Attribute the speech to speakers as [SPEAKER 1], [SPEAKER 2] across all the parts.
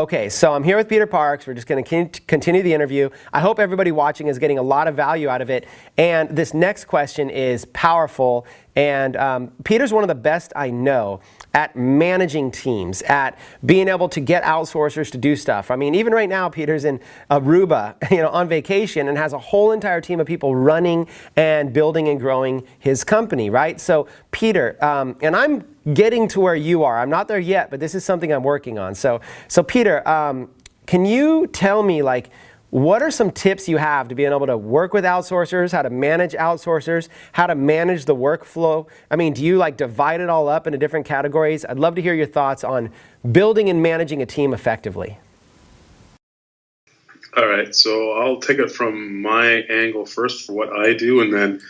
[SPEAKER 1] Okay, so I'm here with Peter Parks. We're just going to continue the interview. I hope everybody watching is getting a lot of value out of it. And this next question is powerful. And Peter's one of the best I know at managing teams, at being able to get outsourcers to do stuff. I mean, even right now, Peter's in Aruba, on vacation, and has a whole entire team of people running and building and growing his company, right? So, Peter, and I'm getting to where you are. I'm not there yet, but this is something I'm working on. So Peter, can you tell me, what are some tips you have to being able to work with outsourcers, how to manage outsourcers, how to manage the workflow? I mean, do you divide it all up into different categories? I'd love to hear your thoughts on building and managing a team effectively.
[SPEAKER 2] All right, so I'll take it from my angle first for what I do, and then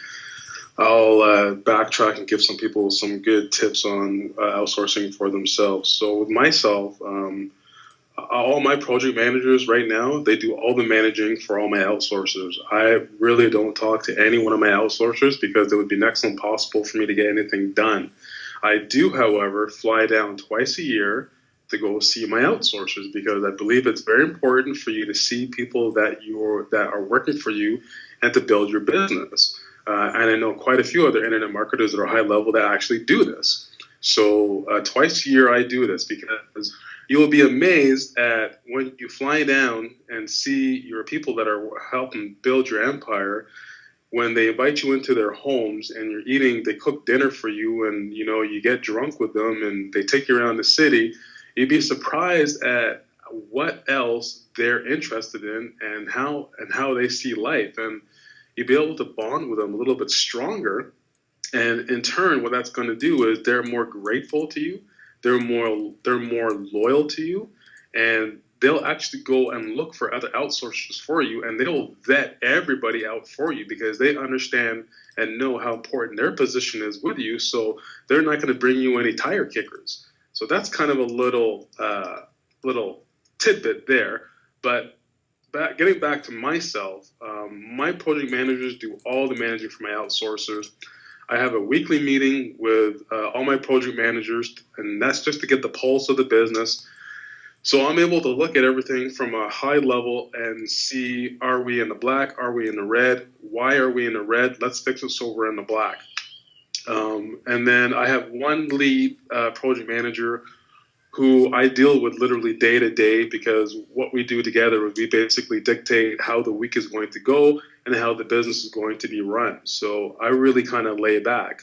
[SPEAKER 2] I'll backtrack and give some people some good tips on outsourcing for themselves. So with myself, all my project managers right now, they do all the managing for all my outsourcers. I really don't talk to any one of my outsourcers because it would be next to impossible for me to get anything done. I do, however, fly down twice a year to go see my outsourcers because I believe it's very important for you to see people that are working for you and to build your business. And I know quite a few other internet marketers that are high level that actually do this. So twice a year I do this because you will be amazed at when you fly down and see your people that are helping build your empire, when they invite you into their homes and you're eating, they cook dinner for you and you get drunk with them and they take you around the city. You'd be surprised at what else they're interested in and how they see life. And you'll be able to bond with them a little bit stronger. And in turn, what that's going to do is they're more grateful to you. They're more loyal to you. And they'll actually go and look for other outsourcers for you. And they'll vet everybody out for you because they understand and know how important their position is with you. So they're not going to bring you any tire kickers. So that's kind of a little tidbit there. But getting back to myself, my project managers do all the managing for my outsourcers. I have a weekly meeting with all my project managers, and that's just to get the pulse of the business. So I'm able to look at everything from a high level and see, are we in the black? Are we in the red? Why are we in the red? Let's fix it so we're in the black. And then I have one lead project manager who I deal with literally day to day because what we do together is we basically dictate how the week is going to go and how the business is going to be run. So I really kind of lay back.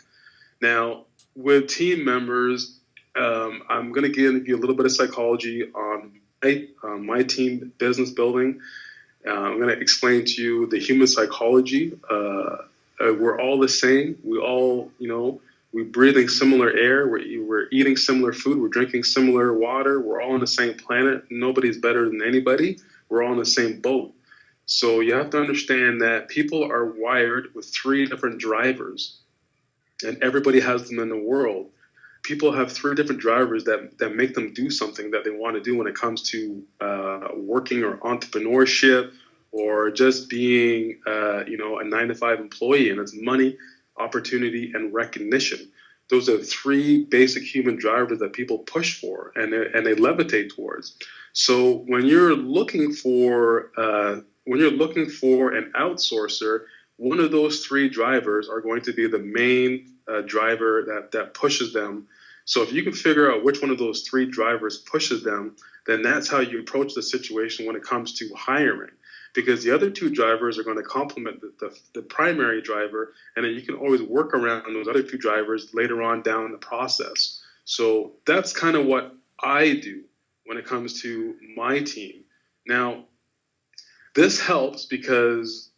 [SPEAKER 2] Now, with team members, I'm going to give you a little bit of psychology on my team business building. I'm going to explain to you the human psychology. We're all the same. We all, we're breathing similar air. We're eating similar food. We're drinking similar water. We're all on the same planet. Nobody's better than anybody. We're all in the same boat. So you have to understand that people are wired with 3 different drivers, and everybody has them in the world. People have 3 different drivers that make them do something that they want to do when it comes to working or entrepreneurship or just being, a 9-to-5 employee, and it's money, opportunity, and recognition. Those are 3 basic human drivers that people push for and they levitate towards. So when you're looking for an outsourcer, one of those 3 drivers are going to be the main driver that pushes them. So if you can figure out which one of those 3 drivers pushes them, then that's how you approach the situation when it comes to hiring. Because the other 2 drivers are going to complement the primary driver, and then you can always work around those other 2 drivers later on down the process. So that's kind of what I do when it comes to my team. Now, this helps because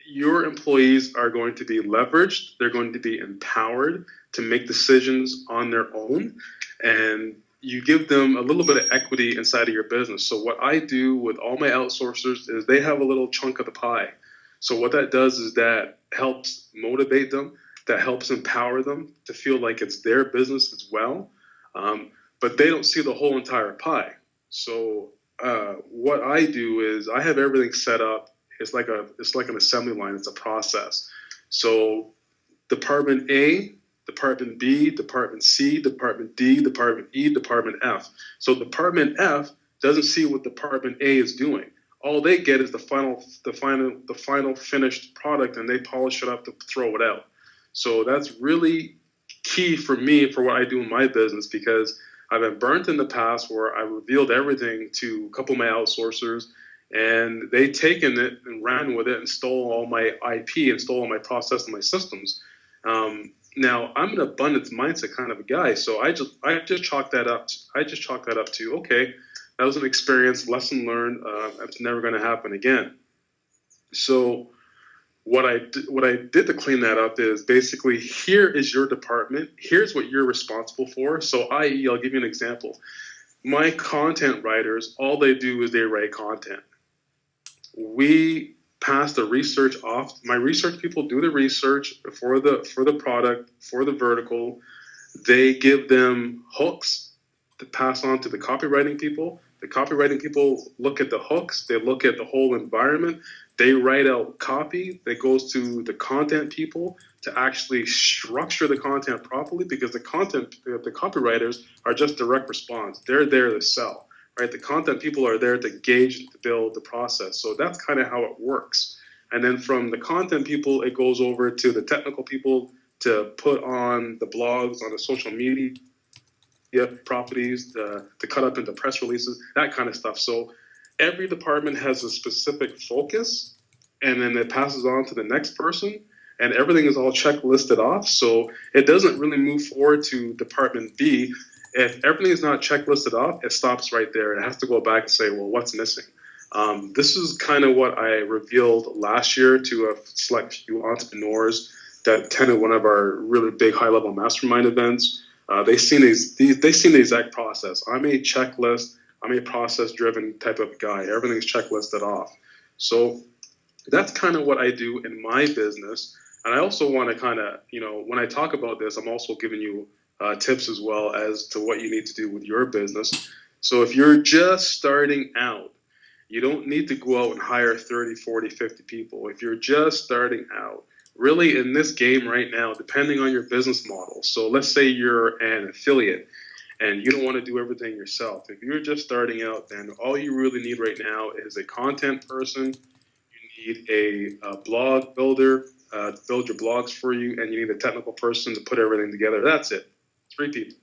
[SPEAKER 2] your employees are going to be leveraged, they're going to be empowered to make decisions on their own, and you give them a little bit of equity inside of your business. So what I do with all my outsourcers is they have a little chunk of the pie. So what that does is that helps motivate them, that helps empower them to feel like it's their business as well. But they don't see the whole entire pie. So what I do is I have everything set up. It's like an assembly line. It's a process. So Department A, Department B, Department C, Department D, Department E, Department F. So Department F doesn't see what Department A is doing. All they get is the final finished product, and they polish it up to throw it out. So that's really key for me for what I do in my business, because I've been burnt in the past where I revealed everything to a couple of my outsourcers, and they taken it and ran with it and stole all my IP and stole all my process and my systems. Now I'm an abundance mindset kind of a guy, so I just chalk that up. I just chalk that up to, okay, that was an experience, lesson learned. It's never going to happen again. So what I did to clean that up is basically, here is your department. Here's what you're responsible for. So, i.e., I'll give you an example. My content writers, all they do is they write content. We pass the research off. My research people do the research for the product, for the vertical. They give them hooks to pass on to the copywriting people. The copywriting people look at the hooks. They look at the whole environment. They write out copy that goes to the content people to actually structure the content properly, because the copywriters are just direct response. They're there to sell, right? The content people are there to gauge, to build the process. So that's kind of how it works. And then from the content people, it goes over to the technical people to put on the blogs, on the social media properties, to cut up into press releases, that kind of stuff. So every department has a specific focus, and then it passes on to the next person, and everything is all checklisted off. So it doesn't really move forward to Department B. If everything is not checklisted off, it stops right there. It has to go back and say, well, what's missing? This is kind of what I revealed last year to a select few entrepreneurs that attended one of our really big high-level mastermind events. They seen the exact process. I'm a process-driven type of guy. Everything's checklisted off. So that's kind of what I do in my business. And I also want to kind of, when I talk about this, I'm also giving you tips as well as to what you need to do with your business. So if you're just starting out, you don't need to go out and hire 30, 40, 50 people. If you're just starting out, really in this game right now, depending on your business model. So let's say you're an affiliate and you don't want to do everything yourself. If you're just starting out, then all you really need right now is a content person. You need a blog builder to build your blogs for you, and you need a technical person to put everything together. That's it. 3 people.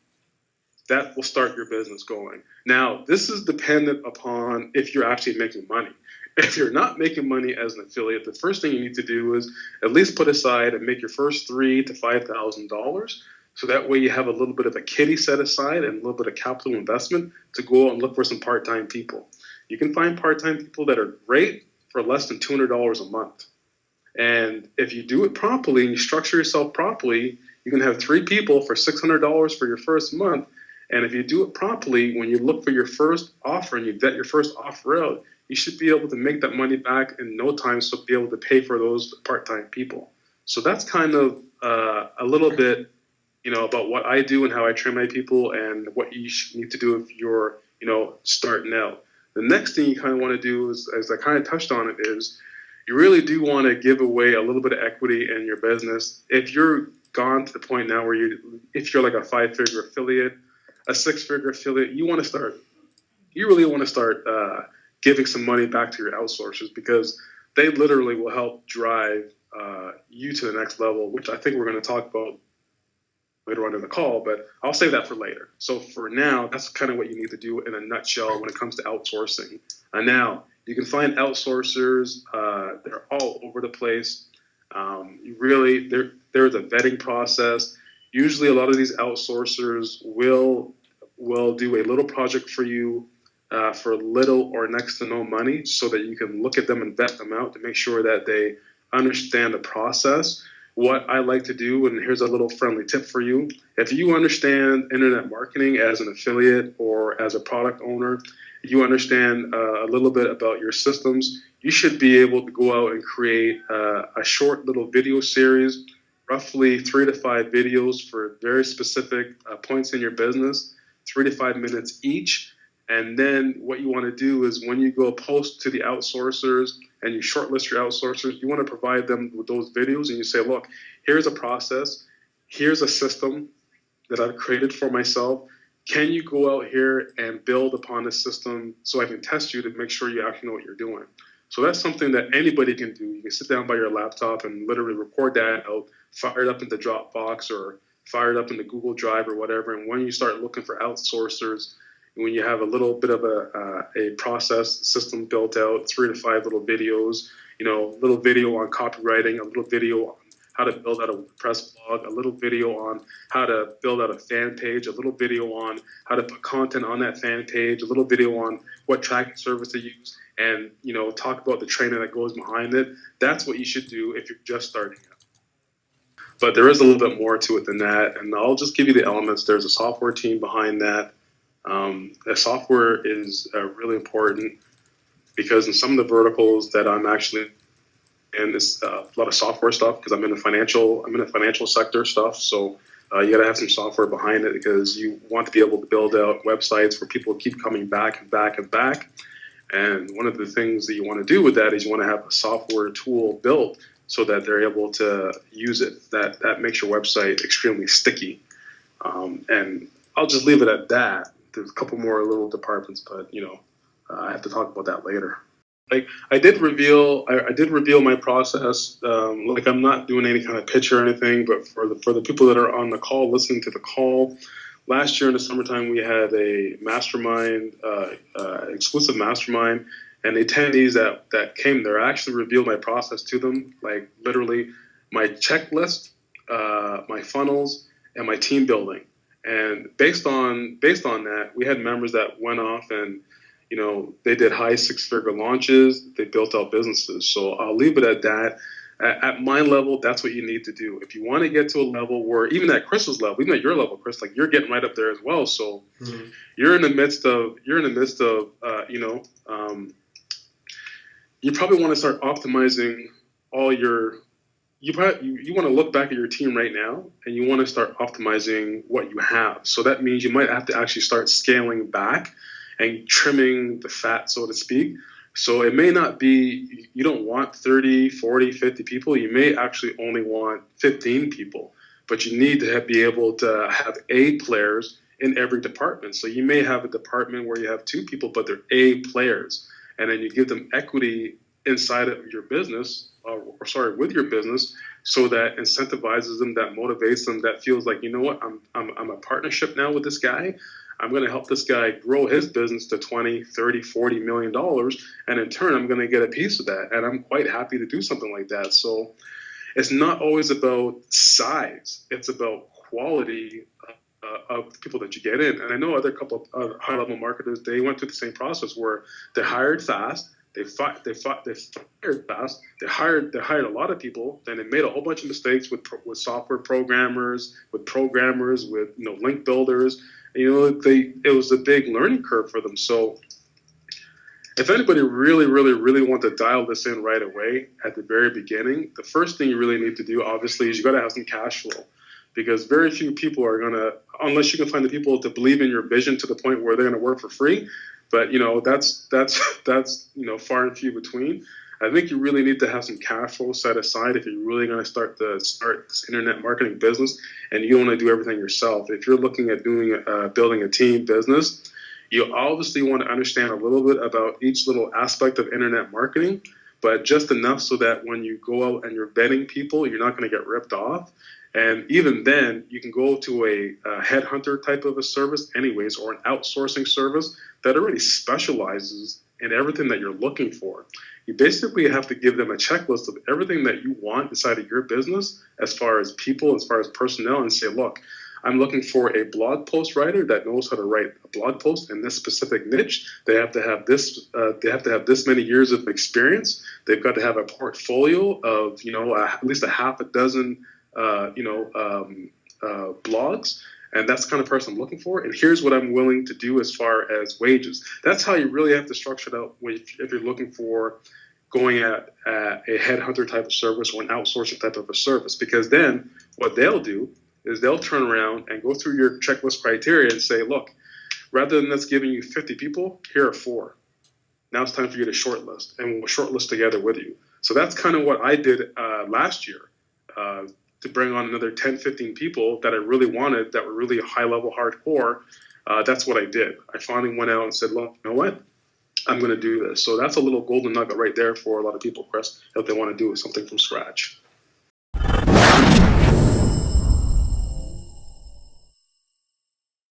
[SPEAKER 2] That will start your business going. Now, this is dependent upon if you're actually making money. If you're not making money as an affiliate, the first thing you need to do is at least put aside and make your first $3,000 to $5,000. So that way you have a little bit of a kitty set aside and a little bit of capital investment to go out and look for some part-time people. You can find part-time people that are great for less than $200 a month. And if you do it properly and you structure yourself properly, you can have 3 people for $600 for your first month. And if you do it properly, when you look for your first offer and you vet your first offer out, you should be able to make that money back in no time, so be able to pay for those part-time people. So that's kind of a little bit, about what I do and how I train my people and what you need to do if you're, starting out. The next thing you kind of want to do is, as I kind of touched on it, is you really do want to give away a little bit of equity in your business. If you're gone to the point now where if you're like a 5-figure affiliate, a 6-figure affiliate, you really want to start giving some money back to your outsourcers, because they literally will help drive you to the next level, which I think we're going to talk about later on in the call, but I'll save that for later. So for now, that's kind of what you need to do in a nutshell when it comes to outsourcing. And now you can find outsourcers. They're all over the place. There's a vetting process. Usually a lot of these outsourcers will do a little project for you for little or next to no money, so that you can look at them and vet them out to make sure that they understand the process. What I like to do, and here's a little friendly tip for you: if you understand internet marketing as an affiliate or as a product owner, you understand a little bit about your systems, you should be able to go out and create a short little video series, roughly 3 to 5 videos for very specific points in your business, 3 to 5 minutes each. And then what you want to do is, when you go post to the outsourcers and you shortlist your outsourcers, you want to provide them with those videos, and you say, look, here's a process, here's a system that I've created for myself. can you go out here and build upon this system so I can test you to make sure you actually know what you're doing? So that's something that anybody can do. You can sit down by your laptop and literally record that out, fire it up into Dropbox or fire it up into Google Drive or whatever. And when you start looking for outsourcers, when you have a little bit of a process system built out, 3 to 5 little videos, a little video on copywriting, a little video on how to build out a WordPress blog, a little video on how to build out a fan page, a little video on how to put content on that fan page, a little video on what tracking service to use, and talk about the training that goes behind it. That's what you should do if you're just starting out. But there is a little bit more to it than that, and I'll just give you the elements. There's a software team behind that. The software is really important because in some of the verticals that I'm actually in, it's a lot of software stuff because I'm in the financial sector stuff. So you got to have some software behind it because you want to be able to build out websites where people keep coming back and back and back. And one of the things that you want to do with that is you want to have a software tool built so that they're able to use it. That makes your website extremely sticky. And I'll just leave it at that. There's a couple more little departments, but I have to talk about that later. Like I did reveal my process. I'm not doing any kind of pitch or anything, but for the people that are on the call, listening to the call, last year in the summertime we had a mastermind, exclusive mastermind, and the attendees that came there, I actually revealed my process to them, like literally my checklist, my funnels, and my team building. And based on that, we had members that went off and they did high 6-figure launches. They built out businesses. So I'll leave it at that. At my level, that's what you need to do. If you want to get to a level where, even at Chris's level, even at your level, Chris, like you're getting right up there as well. So you're in the midst of, you probably want to start optimizing all your. You want to look back at your team right now and you want to start optimizing what you have. So that means you might have to actually start scaling back and trimming the fat, so to speak. So it may not be, you don't want 30, 40, 50 people. You may actually only want 15 people, but you need to be able to have A players in every department. So you may have a department where you have 2 people, but they're A players. And then you give them equity inside of your business, with your business, so that incentivizes them, that motivates them, that feels like, you know what, I'm a partnership now with this guy. I'm going to help this guy grow his business to 20, 30, 40 million dollars. And in turn, I'm going to get a piece of that. And I'm quite happy to do something like that. So it's not always about size. It's about quality of the people that you get in. And I know other couple of high-level marketers, they went through the same process where they hired fast. They fired fast. They hired a lot of people. Then they made a whole bunch of mistakes with software programmers, with link builders. It was a big learning curve for them. So if anybody really, really, really wants to dial this in right away at the very beginning, the first thing you really need to do, obviously, is you got to have some cash flow, because very few people are going to, unless you can find the people to believe in your vision to the point where they're going to work for free. But that's far and few between. I think you really need to have some cash flow set aside if you're really going to start this internet marketing business, and you don't want to do everything yourself. If you're looking at building a team business, you obviously want to understand a little bit about each little aspect of internet marketing, but just enough so that when you go out and you're vetting people, you're not going to get ripped off. And even then, you can go to a headhunter type of a service anyways, or an outsourcing service that already specializes in everything that you're looking for. You basically have to give them a checklist of everything that you want inside of your business as far as people, as far as personnel, and say, look, I'm looking for a blog post writer that knows how to write a blog post in this specific niche. They have to have this. They have to have this many years of experience. They've got to have a portfolio of at least a half a dozen blogs. And that's the kind of person I'm looking for. And here's what I'm willing to do as far as wages. That's how you really have to structure it out if you're looking for going at a headhunter type of service or an outsourcing type of a service. Because then what they'll do is they'll turn around and go through your checklist criteria and say, look, rather than us giving you 50 people, here are 4. Now it's time for you to shortlist, and we'll shortlist together with you. So that's kind of what I did last year. To bring on another 10, 15 people that I really wanted, that were really high level, hardcore. that's what I did. I finally went out and said, look, you know what? I'm going to do this. So that's a little golden nugget right there for a lot of people, Chris, if they want to do something from scratch.